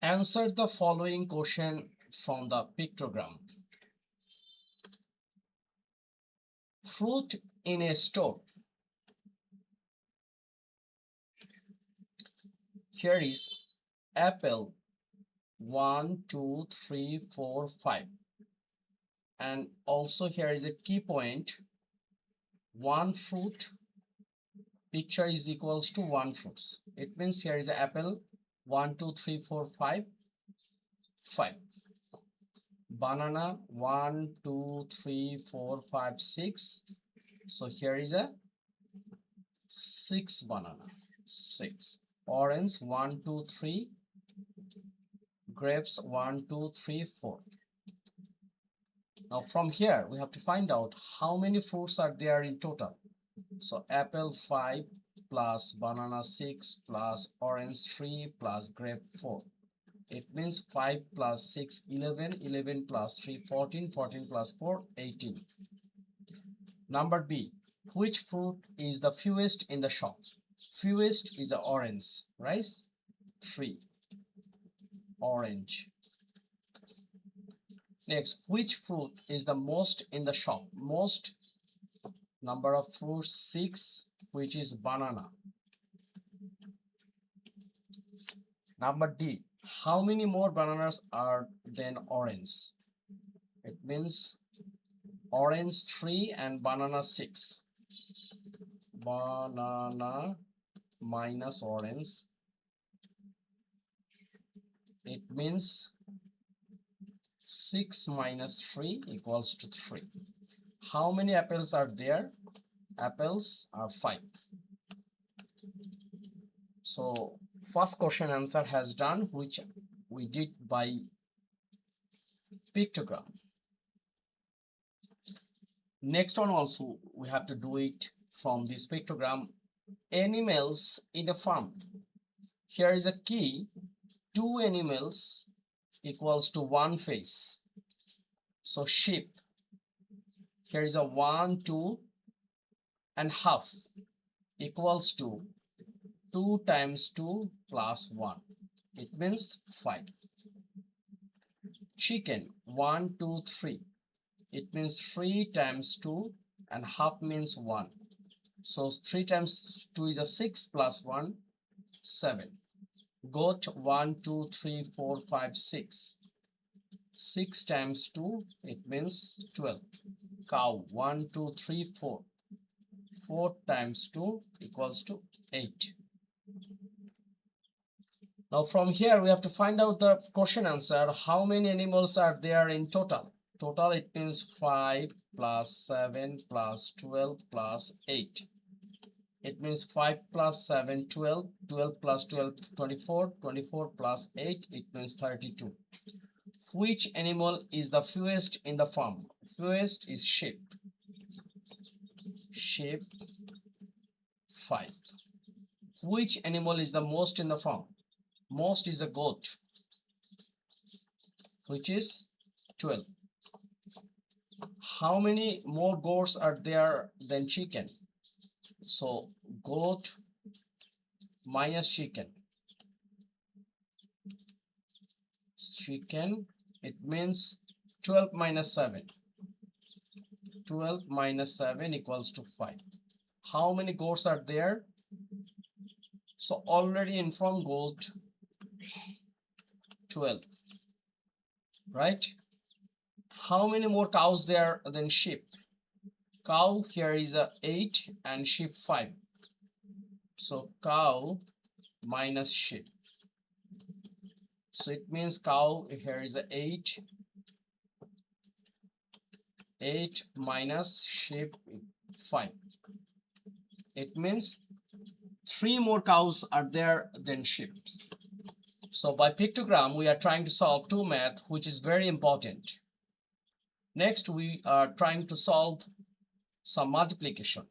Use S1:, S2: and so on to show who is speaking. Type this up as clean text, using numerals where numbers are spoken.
S1: Answer the following question from the pictogram. Fruit in a store. Here is apple 1, 2, 3, 4, 5. And also here is a key point. One fruit picture is equals to one fruits. It means here is an apple 1, 2, 3, 4, 5, 5. Banana 1, 2, 3, 4, 5, 6. So here is a 6 banana. 6. Orange 1, 2, 3. Grapes 1, 2, 3, 4. Now from here we have to find out how many fruits are there in total. So apple 5 plus banana 6 plus orange 3 plus grape 4. It means 5 plus 6 11, 11 plus 3 14, 14 plus 4 18. Number B, which fruit is the fewest in the shop? Fewest is the orange, right? 3. Orange. Next, which fruit is the most in the shop? Most number of fruits 6, which is banana. Number D, how many more bananas are than orange? It means orange 3 and banana 6. Banana minus orange. It means 6 minus 3 equals to 3. How many apples are there? Apples are 5. So first question answer has done, which we did by pictogram. Next one also we have to do it from this pictogram. Animals in a farm. Here is a key. 2 animals equals to 1 face. So sheep. Here is a 1, 2 and half equals to 2 times 2 plus 1. It means 5. Chicken 1, 2, 3. It means 3 times 2 and half means 1. So 3 times 2 is a 6 plus 1, 7. Goat 1, 2, 3, 4, 5, 6. 6 times 2, it means 12. Cow 1, 2, 3, 4. 4 times 2 equals to 8. Now from here we have to find out the question answer. How many animals are there in total? Total it means 5 plus 7 plus 12 plus 8. It means 5 plus 7 12, 12 plus 12 24, 24 plus 8 it means 32. Which animal is the fewest in the farm? Fewest is sheep. Sheep 5. Which animal is the most in the farm? Most is a goat, which is 12. How many more goats are there than chicken? So goat minus chicken. Chicken, it means 12 minus 7. 12 minus 7 equals to 5. How many goats are there? So already informed goat 12, right? How many more cows there than sheep? Cow here is a 8 and sheep 5. So cow minus sheep. So it means cow here is a 8. 8 minus sheep 5. It means 3 more cows are there than sheep. So by pictogram we are trying to solve 2 math, which is very important. Next we are trying to solve some multiplication.